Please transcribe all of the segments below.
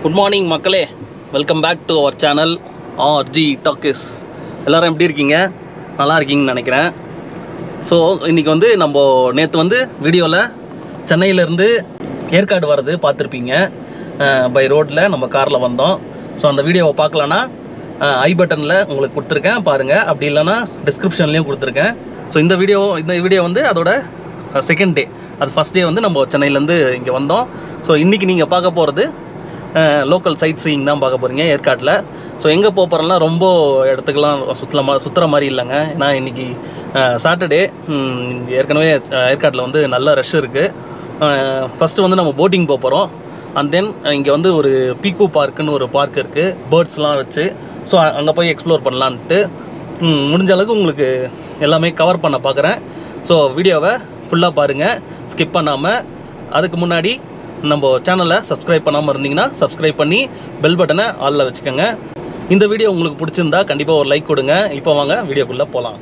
Good morning மக்களே, welcome back to our channel RG talkies. எல்லோரும் எப்படி இருக்கீங்க? நல்லா இருக்கீங்கன்னு நினைக்கிறேன். ஸோ இன்றைக்கி வந்து நம்ம நேற்று வீடியோவில் சென்னையிலேருந்து ஏற்காடு வர்றது பார்த்துருப்பீங்க. பை ரோட்டில் நம்ம காரில் வந்தோம். ஸோ அந்த வீடியோவை பார்க்கலன்னா ஐ பட்டனில் உங்களுக்கு கொடுத்துருக்கேன், பாருங்கள். அப்படி இல்லைன்னா டிஸ்கிரிப்ஷன்லேயும் கொடுத்துருக்கேன். ஸோ இந்த வீடியோ அதோட செகண்ட் டே. அது ஃபஸ்ட் டே நம்ம சென்னையிலேருந்து இங்கே வந்தோம். ஸோ இன்றைக்கி நீங்கள் பார்க்க போகிறது லோக்கல் சைட் சீயிங் தான் பார்க்க போகிறீங்க ஏற்காட்டில். ஸோ எங்கே போகிறோம்னா ரொம்ப இடத்துக்கெல்லாம் சுற்றுற மாதிரி இல்லைங்க. ஏன்னா இன்றைக்கி சாட்டர்டே, ஏற்கனவே ஏற்காட்டில் நல்ல ரஷ் இருக்குது. ஃபஸ்ட்டு நம்ம போட்டிங் போகிறோம். அண்ட் தென் இங்கே ஒரு பீகோ பார்க்குன்னு ஒரு பார்க் இருக்குது, பேர்ட்ஸ்லாம் வச்சு. ஸோ அங்கே போய் எக்ஸ்ப்ளோர் பண்ணலான்ட்டு முடிஞ்ச அளவுக்கு உங்களுக்கு எல்லாமே கவர் பண்ண பார்க்குறேன். ஸோ வீடியோவை ஃபுல்லாக பாருங்கள், ஸ்கிப் பண்ணாமல். அதுக்கு முன்னாடி நம்ம சேனலை சப்ஸ்கிரைப் பண்ணாமல் இருந்தீங்கன்னா சப்ஸ்கிரைப் பண்ணி பெல் பட்டனை ஆலில் வச்சுக்கோங்க. இந்த வீடியோ உங்களுக்கு பிடிச்சிருந்தா கண்டிப்பாக ஒரு லைக் கொடுங்க. இப்போ வாங்க வீடியோக்குள்ளே போகலாம்.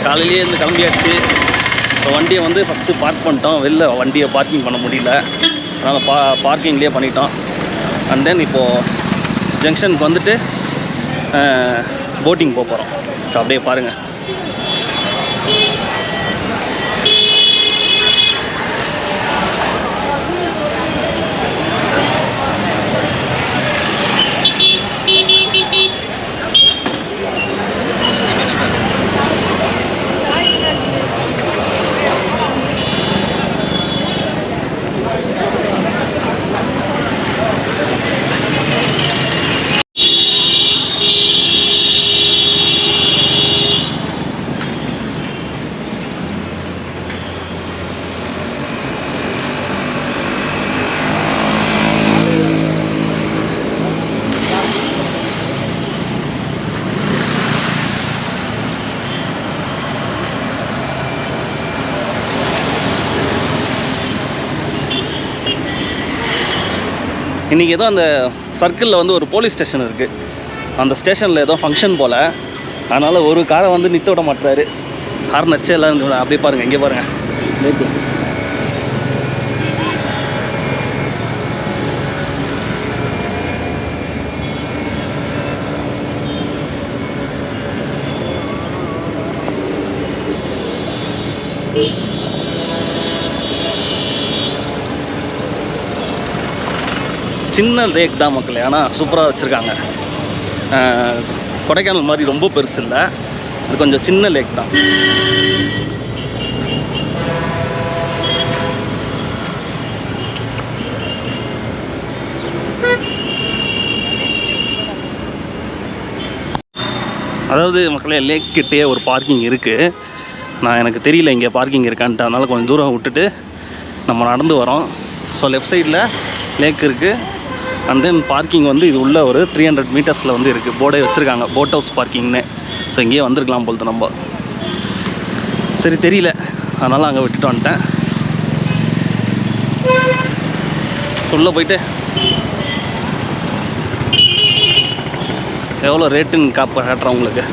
காலையிலேயே கிளம்பியாச்சு. இப்போ வண்டியை ஃபஸ்ட்டு பார்க் பண்ணிட்டோம். வெளில வண்டியை பார்க்கிங் பண்ண முடியல, அதனால் பார்க்கிங்லேயே பண்ணிட்டோம். அண்ட் தென் இப்போது ஜங்ஷனுக்கு போட்டிங் போகிறோம். ஸோ அப்படியே பாருங்கள். இன்றைக்கி ஏதோ அந்த சர்க்கிளில் ஒரு போலீஸ் ஸ்டேஷன் இருக்குது. அந்த ஸ்டேஷனில் ஏதோ ஃபங்க்ஷன் போல், அதனால் ஒரு காரை நிறுத்த விட மாட்டுறாரு. ஹார்ன் அடிச்சு எல்லாம் அப்படியே பாருங்கள், இங்கே பாருங்கள். சின்ன லேக் தான் மக்களே, ஆனால் சூப்பராக வச்சுருக்காங்க. கொடைக்கானல் மாதிரி ரொம்ப பெருசு இல்லை, இது கொஞ்சம் சின்ன லேக் தான். அதாவது மக்களே, லேக் கிட்டே ஒரு பார்க்கிங் இருக்குது. எனக்கு தெரியல இங்கே பார்க்கிங் இருக்கான்ட்டு, அதனால் கொஞ்சம் தூரம் விட்டுட்டு நம்ம நடந்து வரோம். ஸோ லெஃப்ட் சைடில் லேக் இருக்குது. அண்ட் தென் பார்க்கிங் இது உள்ள ஒரு 300 மீட்டர்ஸில் இருக்குது. போர்டே வச்சுருக்காங்க, போட் ஹவுஸ் பார்க்கிங்னு. ஸோ இங்கேயே வந்திருக்கலாம் போல்து நம்ம. சரி தெரியல, அதனால் அங்கே விட்டுட்டு வந்துட்டேன். உள்ளே போயிட்டு எவ்வளோ ரேட்டுன்னு காட்டுறேன் உங்களுக்கு.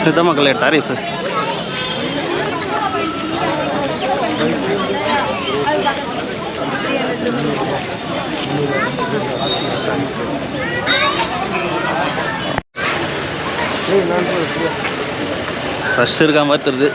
இதுதான் மக்களே டாரிஃப். ரஷ் இருக்கா மாதிரி தெரியுது.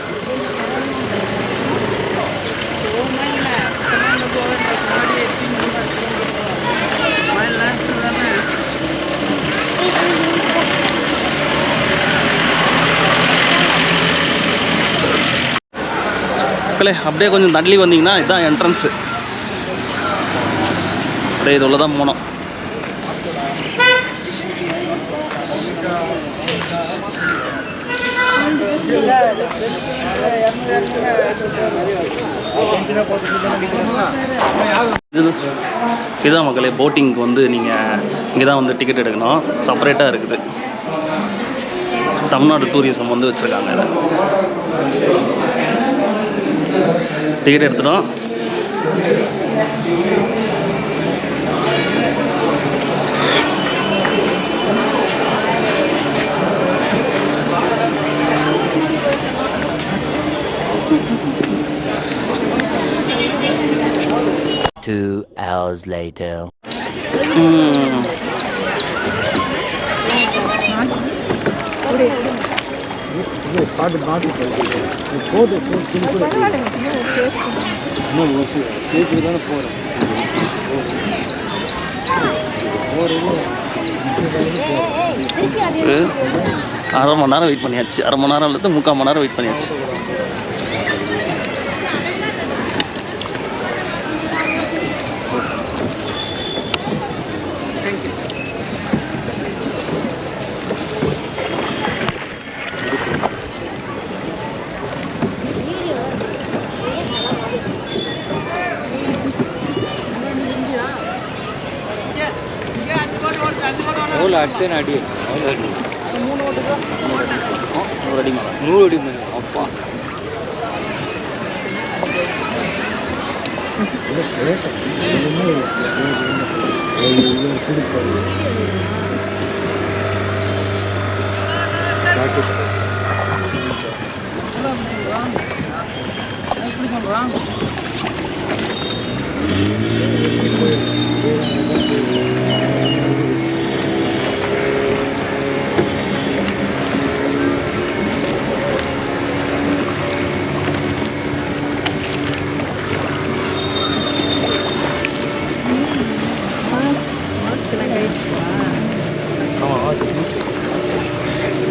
அப்படியே கொஞ்சம் தள்ளி வந்தீங்கன்னா இதுதான் என்ட்ரன்ஸு. அப்படியே இது உள்ள தான் போனோம். இதுதான் மக்களே போட்டிங்க்கு வந்து நீங்கள் இங்கே தான் வந்து டிக்கெட் எடுக்கணும். செப்பரேட்டாக இருக்குது. தமிழ்நாடு டூரிசம் வந்து வச்சுருக்காங்க. இதை டிக்கெட் எடுத்துட்டோம். Two hours later. அரை மணி நேரம் வெயிட் பண்ணியாச்சு. அரை மணி நேரம் அல்லது 3/4 மணி நேரம் வெயிட் பண்ணியாச்சு. எவ்வளோ அடுத்தேன் அடி அவ்வளோ அடி 100 அடி 100 அடி அப்பா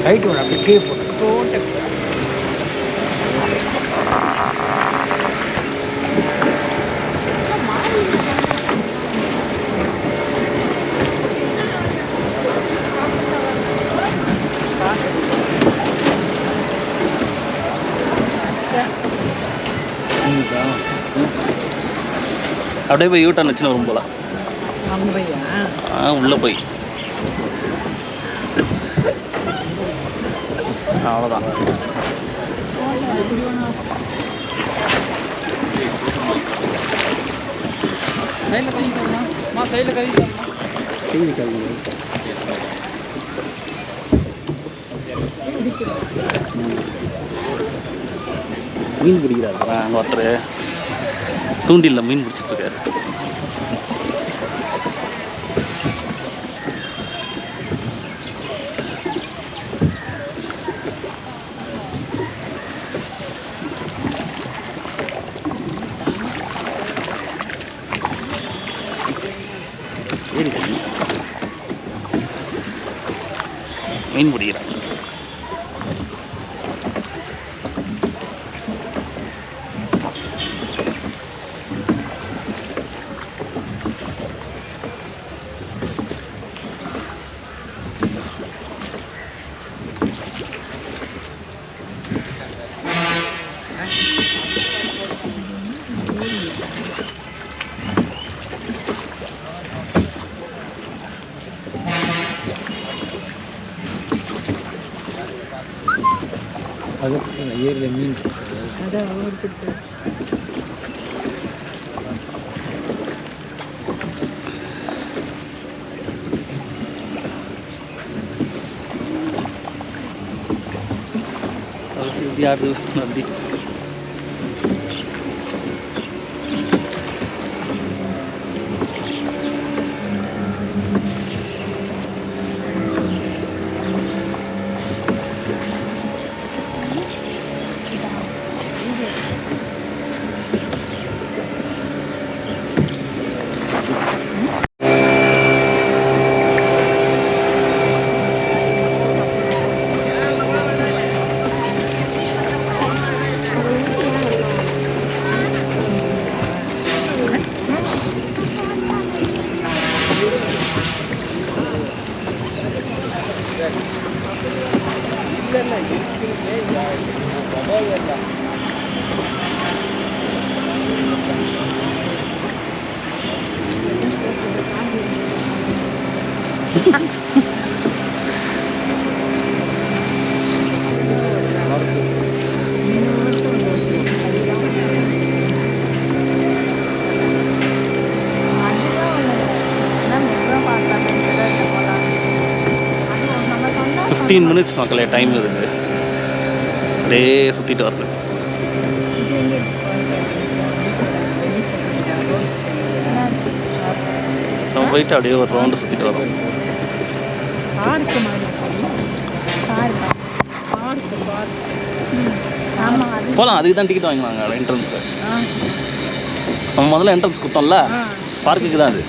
ரைட் ஒன்று அப்படி கே போட்டு அப்படியே போய் யூட்டர்ன் வச்சுன்னு வரும் போல. உள்ளே போய் அவ்வளோதான். மீன் பிடிக்கிறாரு அங்கே ஒருத்தர் தூண்டில்ல மீன் பிடிச்சிட்டு இருக்காரு. மீன் பிடிக்கிறாங்க. ஏரியில் மீன் யாரு நந்தி மினிட்ஸ் மக்களே டைம் இருக்குது அப்படியே சுற்றிட்டு வருது ஸோ போயிட்டு அப்படியே ஒரு ரவுண்டு சுற்றிட்டு வரோம் போகலாம் அதுக்கு தான் டிக்கெட் வாங்கினாங்க என்ட்ரன்ஸு நம்ம முதல்ல என்ட்ரன்ஸ் கொடுத்தோம்ல பார்க்குக்கு தான் அது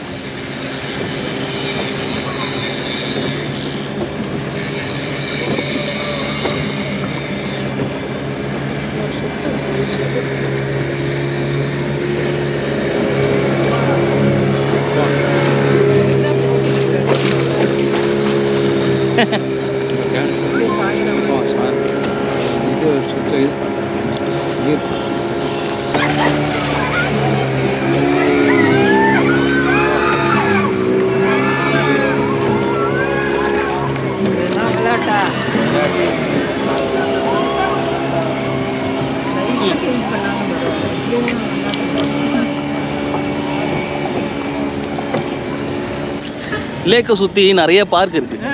லேக்கை சுற்றி நிறைய பார்க் இருக்குது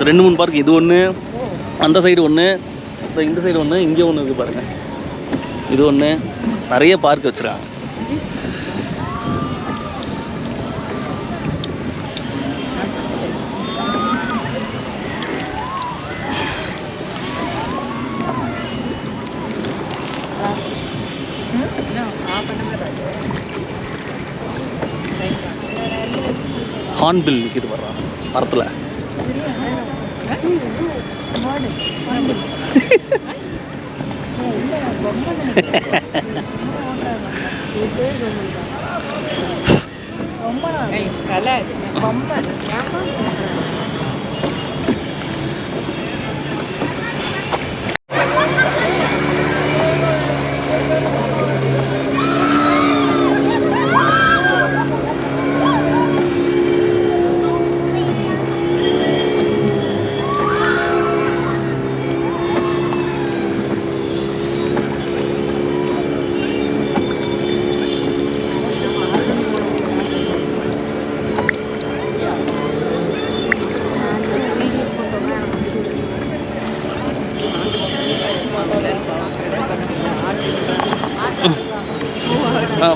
2-3 பார்க் இது ஒன்று அந்த சைடு ஒன்று இந்த சைடு ஒன்று இங்கே ஒன்று இருக்குது பாருங்கள் இது ஒன்று நிறைய பார்க் வச்சுருக்காங்க ஹார்ன்பில் நிற்கிது வர்றான் மரத்தில்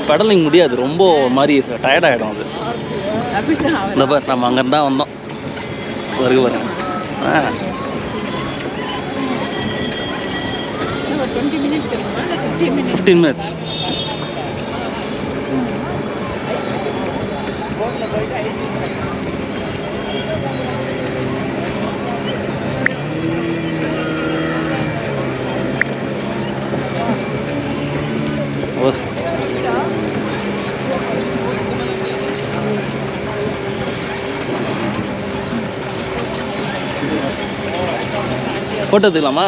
பெடலிங் முடியாது ரொம்ப மாதிரி டயர்டாகிடும் அது இந்த பார் நம்ம அங்கே தான் வந்தோம் வருக பாருங்க 15 minutes ஃபோட்டோ எடுத்துக்கலாமா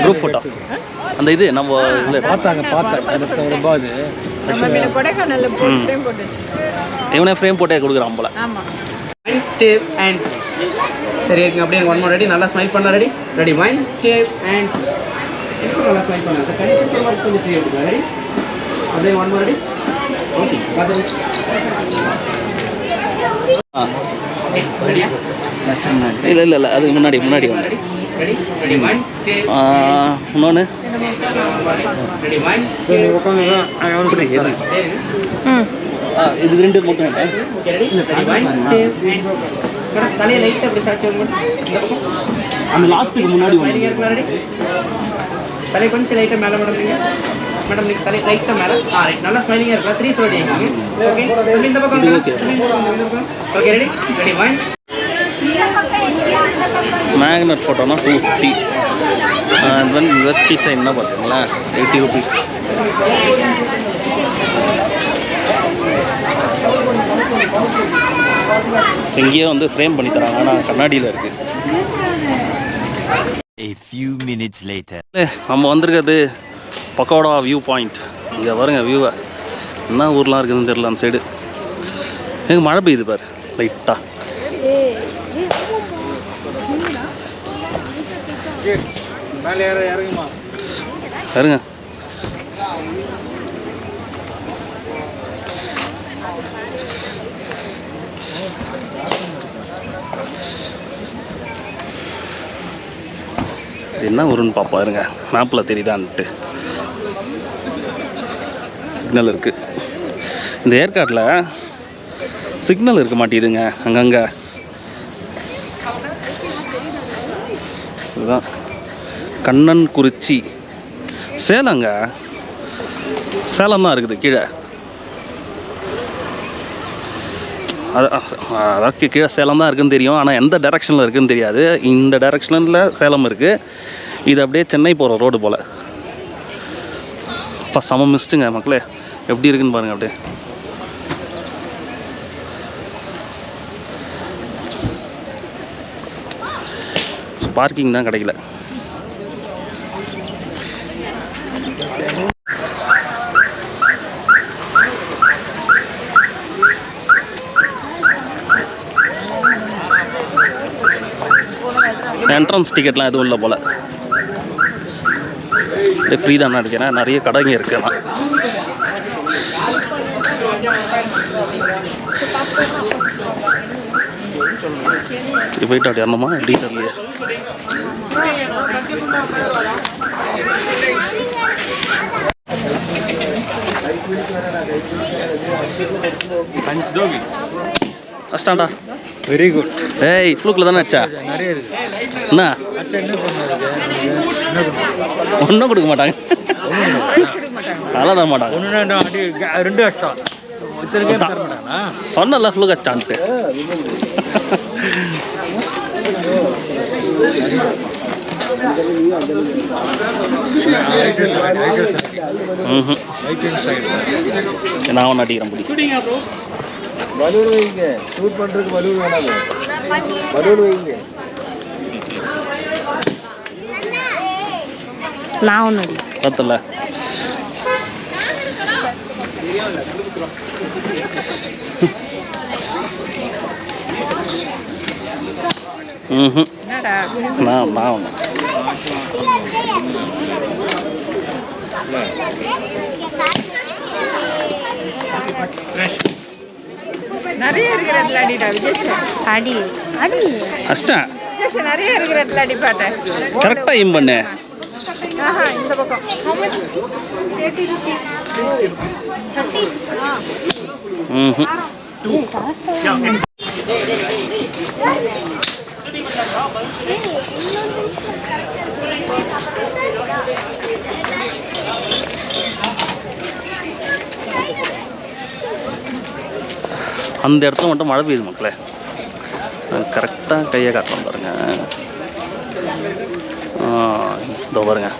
குரூப் ஃபோட்டோ அந்த இது நம்ம இதில் இவனே ஃப்ரேம் போட்டே கொடுக்குறான் போல சரி இருக்குங்க அப்படியே ஒன் மோர் ரெடி நல்லா ஸ்மைல் பண்ணலாம் ரெடி ரெடி 1 2 and நல்லா ஸ்மைல் பண்ணலாம் சார் கண்டிப்பாக கொஞ்சம் ஃப்ரீ எடுத்துக்கலாம் ரெடி அப்படியே ஒன் மோர் ரெடி ஓகே பாத்து ஆ ரெடியா இல்லை அதுக்கு முன்னாடி வந்து ரெடி ரெடி 1 2 இன்னொன்று ரெடி 1 2 இது 2 மட்டும் ஓகே ரெடி ரெடி 1 2 மேடம் தலையை லைட் அப்படி சாய்ச்சி விடுங்க இந்த பக்கம் அந்த லாஸ்ட்டுக்கு முன்னாடி ஸ்மைலிங் இருக்கலாம் ரெடி தலை கொஞ்சம் லைட்டா மேல மேடம் நீங்க மேடம் நீங்க தலை லைட்டா மேல ரைட் நல்லா ஸ்மைலிங்கா இருக்கலாம் 3 சொல்லிட்டீங்க ஓகே தம்பி இந்த பக்கம் ஓகே ரெடி ரெடி 1 மேக்னெட் ஃபோட்டோனா 250 அண்ட் தென் இந்த கீ செயின்னா பார்த்தீங்களா 80 rupees. இங்கேயே வந்து ஃப்ரேம் பண்ணி தராங்க ஆனால் கண்ணாடியில் இருக்குது. A few minutes later. நம்ம வந்திருக்கிறது பக்கோடா வியூ பாயிண்ட். இங்கே பாருங்க வியூவை, என்ன ஊர்லாம் இருக்குதுன்னு தெரியல அந்த சைடு. எங்கே மழை பெய்யுது பாரு லைட்டாக. பாருங்க என்ன ஊருன்னு பார்ப்போம் இருங்க, மேப்பில் தெரியுதான்ட்டு. சிக்னல் இருக்குது. இந்த ஏற்காட்டில் சிக்னல் இருக்க மாட்டேங்குதுங்க அங்கங்கே. இதுதான் கண்ணன்குறிச்சி. சேலங்க, சேலம் தான் இருக்குது கீழே. அதான் கீழே சேலம் தான் இருக்குதுன்னு தெரியும், ஆனால் எந்த டைரெக்ஷனில் இருக்குதுன்னு தெரியாது. இந்த டைரெக்ஷனில் சேலம் இருக்குது. இது அப்படியே சென்னை போகிற ரோடு போல். இப்போ செம மிஸ்ட்டுங்க மக்களே, எப்படி இருக்குன்னு பாருங்கள். அப்படியே பார்க்கிங் தான் கிடைக்கல. என்ட்ரன்ஸ் டிக்கெட்லாம் எதுவும் இல்லை போல், ஃப்ரீ தான் நினைக்கிறேன். நிறைய கடைங்க இருக்கு. இது போயிட்டு அப்படி வரணுமா டீட்டெயிலே. அஷ்டாண்டா வெரி குட். ஏய் ஃப்ளூக்கில் தானே அடிச்சா? நிறைய இருக்கு. என்ன என்ன பண்ணுறது? ஒன்றும் கொடுக்க மாட்டாங்க, அதெல்லாம் தர மாட்டாங்க. ஒன்று அடி 2 கஷ்டம். சொன்னல ஃப்ளூக் அடிச்சான்ட்டு. நான் ஒன்று அடிக்கிறேன் பிடி. பலூன் வைங்க, ஷூட் பண்ணுறதுக்கு பலூன் வேணாது. பலூன் வைங்க. நான் ஒன்று பார்த்தல நான் ஒன்று நிறைய இருக்கிற அடிடா விஜய். அடி அடி அஷ்டா நிறைய இருக்கிற அடி பாட்டேன். கரெக்டாக எய்ம் பண்ணு. இந்த பக்கம் 30 rupees. 30. அந்த இடத்துல மட்டும் மழை பெய்யுது மக்களே. கரெக்டாக கையை காட்டலாம் பாருங்க. இதோ பாருங்க,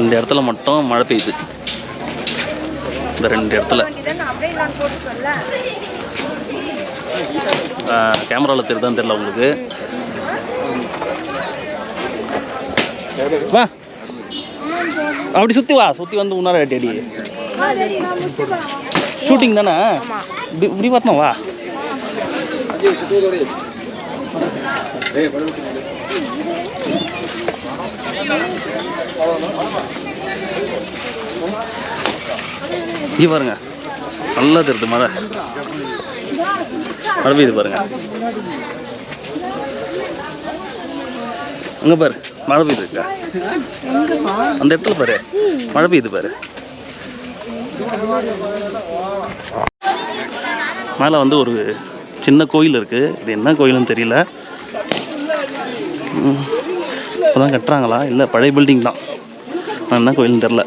இந்த இடத்துல மட்டும் மழை பெய்யுது. இந்த 2 இடத்துல கேமராவில் தெரியுதான்னு தெரியல உங்களுக்கு. வா அப்படி சுற்றி வா, சுற்றி வந்து முன்னாடி அடி அடி. ஷூட்டிங் தானே, இப்படி வரணும். வா இங்கே பாருங்க, நல்லா தெரியுது மழை. மழை பெய்யுது பாருங்க. அங்கே பாரு மழை பெய்யுது இருக்கா அந்த இடத்துல பாரு மழை பெய்யுது பாரு. மேலே வந்து ஒரு சின்ன கோயில் இருக்குது. இது என்ன கோயில்னு தெரியல. இப்போ தான் கட்டுறாங்களா இல்லை பழைய பில்டிங் தான். என்ன கோயில்னு தெரில.